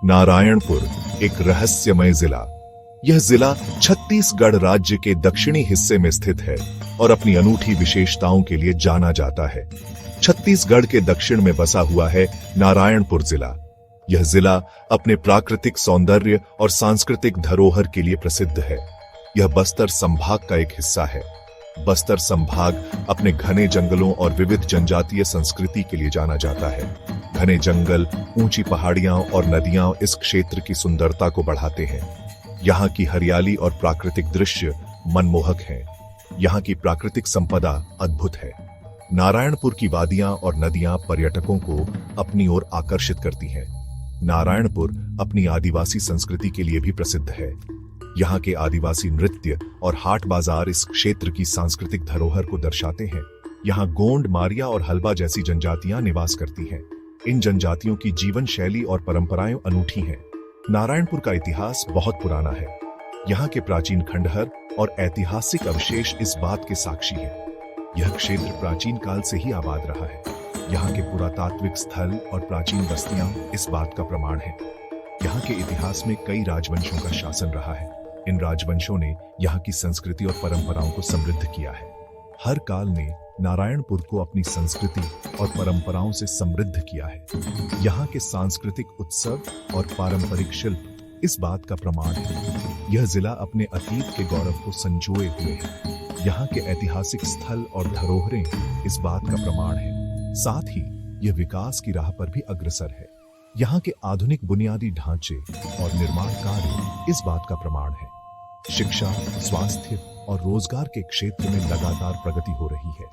नारायणपुर एक रहस्यमय जिला। यह जिला छत्तीसगढ़ राज्य के दक्षिणी हिस्से में स्थित है और अपनी अनूठी विशेषताओं के लिए जाना जाता है। छत्तीसगढ़ के दक्षिण में बसा हुआ है नारायणपुर जिला। यह जिला अपने प्राकृतिक सौंदर्य और सांस्कृतिक धरोहर के लिए प्रसिद्ध है। यह बस्तर संभाग का एक हिस्सा है। बस्तर संभाग अपने घने जंगलों और विविध जनजातीय संस्कृति के लिए जाना जाता है। घने जंगल, ऊंची पहाड़ियां और नदियां इस क्षेत्र की सुंदरता को बढ़ाते हैं। यहाँ की हरियाली और प्राकृतिक दृश्य मनमोहक हैं। यहाँ की प्राकृतिक संपदा अद्भुत है। नारायणपुर की वादियां और नदियां पर्यटकों को अपनी ओर आकर्षित करती हैं। नारायणपुर अपनी आदिवासी संस्कृति के लिए भी प्रसिद्ध है। यहाँ के आदिवासी नृत्य और हाट बाजार इस क्षेत्र की सांस्कृतिक धरोहर को दर्शाते हैं। यहाँ गोंड, मारिया और हल्बा जैसी जनजातियां निवास करती हैं। इन जनजातियों की जीवन शैली और परंपराएं अनूठी हैं। नारायणपुर का इतिहास बहुत पुराना है। यहाँ के प्राचीन खंडहर और ऐतिहासिक अवशेष इस बात के साक्षी हैं। यह क्षेत्र प्राचीन काल से ही आबाद रहा है। यहाँ के पुरातात्विक स्थल और प्राचीन बस्तियां इस बात का प्रमाण है। यहाँ के इतिहास में कई राजवंशों का शासन रहा है। इन राजवंशों ने यहाँ की संस्कृति और परंपराओं को समृद्ध किया है। हर काल ने नारायणपुर को अपनी संस्कृति और परंपराओं से समृद्ध किया है। यहाँ के सांस्कृतिक उत्सव और पारंपरिक शिल्प इस बात का प्रमाण है। यह जिला अपने अतीत के गौरव को संजोए हुए है। यहाँ के ऐतिहासिक स्थल और धरोहरें इस बात का प्रमाण है। साथ ही यह विकास की राह पर भी अग्रसर है। यहाँ के आधुनिक बुनियादी ढांचे और निर्माण कार्य इस बात का प्रमाण है। शिक्षा, स्वास्थ्य और रोजगार के क्षेत्र में लगातार प्रगति हो रही है।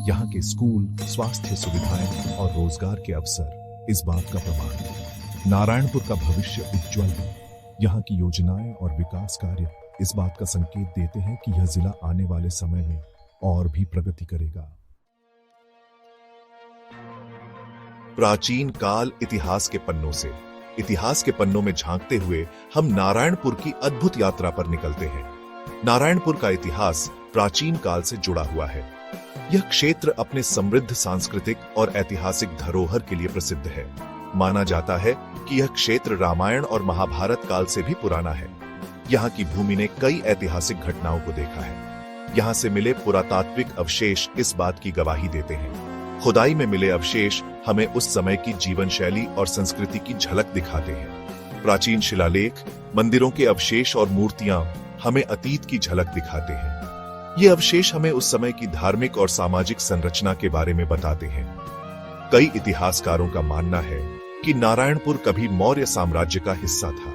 यहाँ के स्कूल, स्वास्थ्य सुविधाएं और रोजगार के अवसर इस बात का प्रमाण है। नारायणपुर का भविष्य उज्जवल है। यहाँ की योजनाएं और विकास कार्य इस बात का संकेत देते हैं कि यह जिला आने वाले समय में और भी प्रगति करेगा। प्राचीन काल इतिहास के पन्नों से। इतिहास के पन्नों में झांकते हुए हम नारायणपुर की अद्भुत यात्रा पर निकलते हैं। नारायणपुर का इतिहास प्राचीन काल से जुड़ा हुआ है। यह क्षेत्र अपने समृद्ध सांस्कृतिक और ऐतिहासिक धरोहर के लिए प्रसिद्ध है। माना जाता है कि यह क्षेत्र रामायण और महाभारत काल से भी पुराना है। यहाँ की भूमि ने कई ऐतिहासिक घटनाओं को देखा है। यहाँ से मिले पुरातात्विक अवशेष इस बात की गवाही देते हैं। खुदाई में मिले अवशेष हमें उस समय की जीवन शैली और संस्कृति की झलक दिखाते हैं। प्राचीन शिलालेख, मंदिरों के अवशेष और मूर्तियां हमें अतीत की झलक दिखाते हैं। ये अवशेष हमें उस समय की धार्मिक और सामाजिक संरचना के बारे में बताते हैं। कई इतिहासकारों का मानना है कि नारायणपुर कभी मौर्य साम्राज्य का हिस्सा था।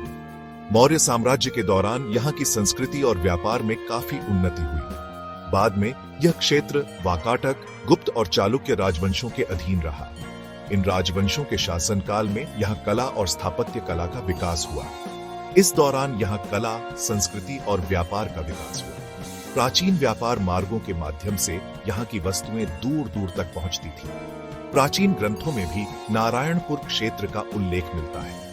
मौर्य साम्राज्य के दौरान यहाँ की संस्कृति और व्यापार में काफी उन्नति हुई। बाद में यह क्षेत्र वाकाटक, गुप्त और चालुक्य राजवंशों के अधीन रहा। इन राजवंशों के शासनकाल में यहाँ कला और स्थापत्य कला का विकास हुआ। इस दौरान यहाँ कला, संस्कृति और व्यापार का विकास हुआ। प्राचीन व्यापार मार्गों के माध्यम से यहाँ की वस्तुएं दूर दूर तक पहुंचती थीं। प्राचीन ग्रंथों में भी नारायणपुर क्षेत्र का उल्लेख मिलता है।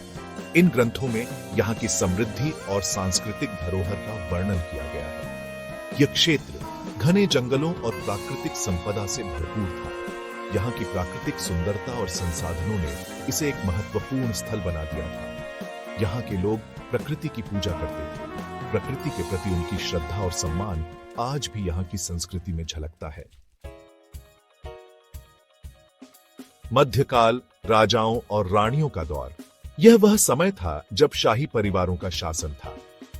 इन ग्रंथों में यहाँ की समृद्धि और सांस्कृतिक धरोहर का वर्णन किया गया है। यह क्षेत्र घने जंगलों और प्राकृतिक संपदा से भरपूर था। यहाँ की प्राकृतिक सुंदरता और संसाधनों ने इसे एक महत्वपूर्ण स्थल बना दिया था। यहाँ के लोग प्रकृति की पूजा करते थे। प्रकृति के प्रति उनकी श्रद्धा और सम्मान आज भी यहाँ की संस्कृति में झलकता है। मध्यकाल, राजाओं और रानियों का दौर। यह वह समय था जब शाही परिवारों का शासन था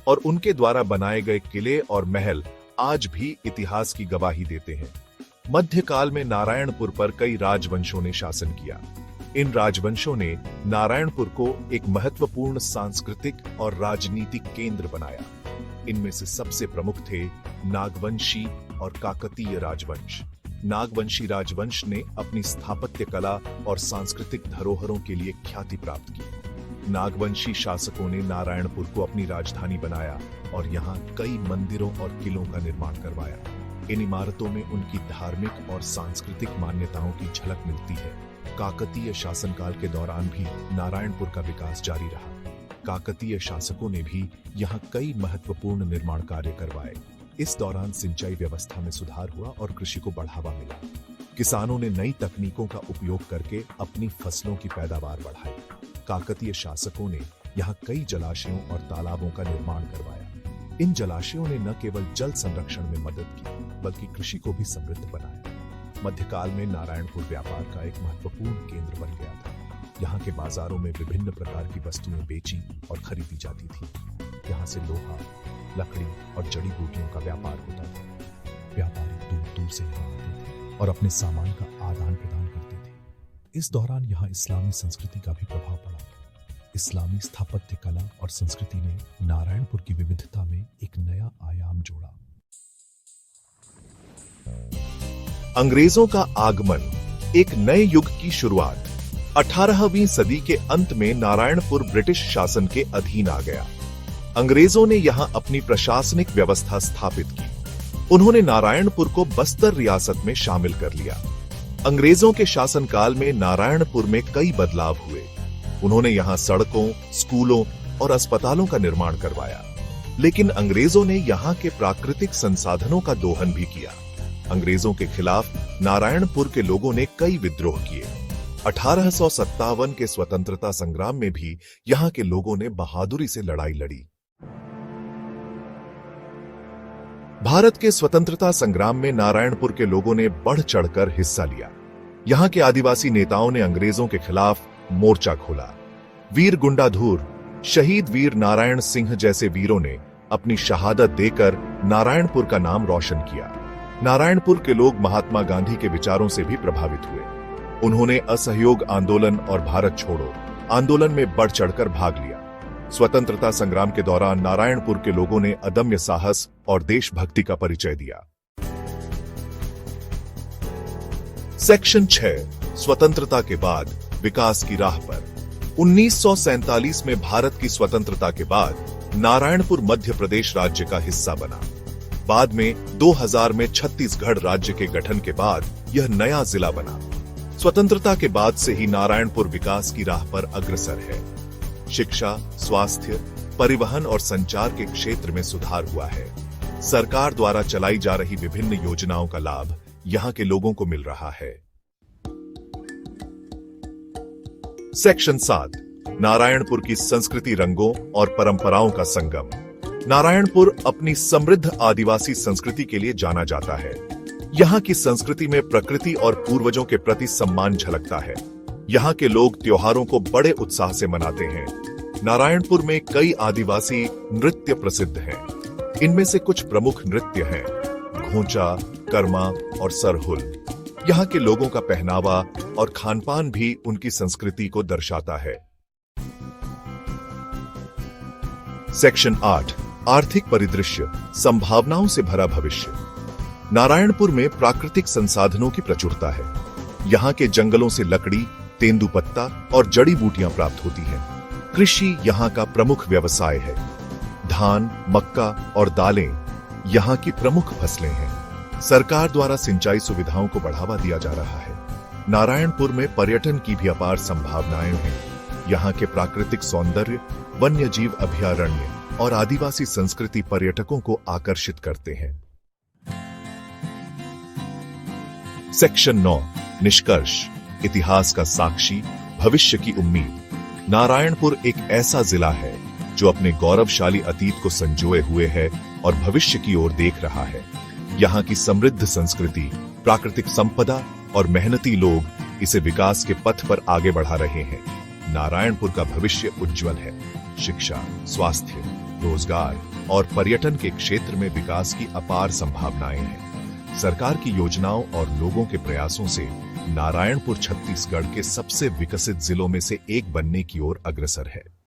और उनके द्वारा बनाए गए किले और महल आज भी इतिहास की गवाही देते हैं। मध्यकाल में नारायणपुर पर कई राजवंशों ने शासन किया। इन राजवंशों ने नारायणपुर को एक महत्वपूर्ण सांस्कृतिक और राजनीतिक केंद्र बनाया। इनमें से सबसे प्रमुख थे नागवंशी और काकतीय राजवंश। नागवंशी राजवंश ने अपनी स्थापत्य कला और सांस्कृतिक धरोहरों के लिए ख्याति प्राप्त की। नागवंशी शासकों ने नारायणपुर को अपनी राजधानी बनाया और यहाँ कई मंदिरों और किलों का निर्माण करवाया। इन इमारतों में उनकी धार्मिक और सांस्कृतिक मान्यताओं की झलक मिलती है। काकतीय शासनकाल के दौरान भी नारायणपुर का विकास जारी रहा। काकतीय शासकों ने भी यहाँ कई महत्वपूर्ण निर्माण कार्य करवाए। इस दौरान सिंचाई व्यवस्था में सुधार हुआ और कृषि को बढ़ावा मिला। किसानों ने नई तकनीकों का उपयोग करके अपनी फसलों की पैदावार बढ़ाई। काकतीय शासकों ने यहाँ कई जलाशयों और तालाबों का निर्माण करवाया। इन जलाशयों ने न केवल जल संरक्षण में मदद की, बल्कि कृषि को भी समृद्ध बनाया। मध्यकाल में नारायणपुर व्यापार का एक महत्वपूर्ण केंद्र बन गया था। यहाँ के बाजारों में विभिन्न प्रकार की वस्तुएं बेची और खरीदी जाती थी। यहाँ से लोहा, लकड़ी और जड़ी बूटियों का व्यापार होता था। व्यापारी दूर दूर से यहाँ आते थे और अपने सामान का आदान प्रदान करते थे। इस दौरान यहाँ इस्लामी संस्कृति का भी प्रभाव पड़ा। इस्लामी स्थापत्य कला और संस्कृति ने नारायणपुर की विविधता में एक नया आयाम जोड़ा। अंग्रेजों का आगमन, एक नए युग की शुरुआत। 18वीं सदी के अंत में नारायणपुर ब्रिटिश शासन के अधीन आ गया। अंग्रेजों ने यहां अपनी प्रशासनिक व्यवस्था स्थापित की। उन्होंने नारायणपुर को बस्तर रियासत में शामिल कर लिया। अंग्रेजों के शासनकाल में नारायणपुर में कई बदलाव हुए। उन्होंने यहां सड़कों, स्कूलों और अस्पतालों का निर्माण करवाया। लेकिन अंग्रेजों ने यहां के प्राकृतिक संसाधनों का दोहन भी किया। अंग्रेजों के खिलाफ नारायणपुर के लोगों ने कई विद्रोह किए। 1857 के स्वतंत्रता संग्राम में भी यहां के लोगों ने बहादुरी से लड़ाई लड़ी। भारत के स्वतंत्रता संग्राम में नारायणपुर के लोगों ने बढ़ चढ़कर हिस्सा लिया। यहां के आदिवासी नेताओं ने अंग्रेजों के खिलाफ मोर्चा खोला। वीर गुंडाधुर, शहीद वीर नारायण सिंह जैसे वीरों ने अपनी शहादत देकर नारायणपुर का नाम रोशन किया। नारायणपुर के लोग महात्मा गांधी के विचारों से भी प्रभावित हुए। उन्होंने असहयोग आंदोलन और भारत छोड़ो आंदोलन में बढ़ चढ़कर भाग लिया। स्वतंत्रता संग्राम के दौरान नारायणपुर के लोगों ने अदम्य साहस और देशभक्ति का परिचय दिया। सेक्शन 6, स्वतंत्रता के बाद विकास की राह पर। 1947 में भारत की स्वतंत्रता के बाद नारायणपुर मध्य प्रदेश राज्य का हिस्सा बना। बाद में 2000 में छत्तीसगढ़ राज्य के गठन के बाद यह नया जिला बना। स्वतंत्रता के बाद से ही नारायणपुर विकास की राह पर अग्रसर है। शिक्षा, स्वास्थ्य, परिवहन और संचार के क्षेत्र में सुधार हुआ है। सरकार द्वारा चलाई जा रही विभिन्न योजनाओं का लाभ यहां के लोगों को मिल रहा है। सेक्शन 7, नारायणपुर की संस्कृति, रंगों और परंपराओं का संगम। नारायणपुर अपनी समृद्ध आदिवासी संस्कृति के लिए जाना जाता है। यहाँ की संस्कृति में प्रकृति और पूर्वजों के प्रति सम्मान झलकता है। यहाँ के लोग त्योहारों को बड़े उत्साह से मनाते हैं। नारायणपुर में कई आदिवासी नृत्य प्रसिद्ध हैं। इनमें से कुछ प्रमुख नृत्य हैं घोंचा, कर्मा और सरहुल। यहाँ के लोगों का पहनावा और खानपान भी उनकी संस्कृति को दर्शाता है। सेक्शन 8, आर्थिक परिदृश्य, संभावनाओं से भरा भविष्य। नारायणपुर में प्राकृतिक संसाधनों की प्रचुरता है। यहाँ के जंगलों से लकड़ी, तेंदुपत्ता और जड़ी बूटियां प्राप्त होती हैं। कृषि यहाँ का प्रमुख व्यवसाय है। धान, मक्का और दालें यहाँ की प्रमुख फसलें हैं। सरकार द्वारा सिंचाई सुविधाओं को बढ़ावा दिया जा रहा है। नारायणपुर में पर्यटन की भी अपार संभावनाएं हैं। यहाँ के प्राकृतिक सौंदर्य, वन्य जीव अभयारण्य और आदिवासी संस्कृति पर्यटकों को आकर्षित करते हैं। सेक्शन 9, निष्कर्ष, इतिहास का साक्षी, भविष्य की उम्मीद। नारायणपुर एक ऐसा जिला है जो अपने गौरवशाली अतीत को संजोए हुए है और भविष्य की ओर देख रहा है। यहाँ की समृद्ध संस्कृति, प्राकृतिक संपदा और मेहनती लोग इसे विकास के पथ पर आगे बढ़ा रहे हैं। नारायणपुर का भविष्य उज्जवल है। शिक्षा, स्वास्थ्य, रोजगार और पर्यटन के क्षेत्र में विकास की अपार संभावनाएं हैं। सरकार की योजनाओं और लोगों के प्रयासों से नारायणपुर छत्तीसगढ़ के सबसे विकसित जिलों में से एक बनने की ओर अग्रसर है।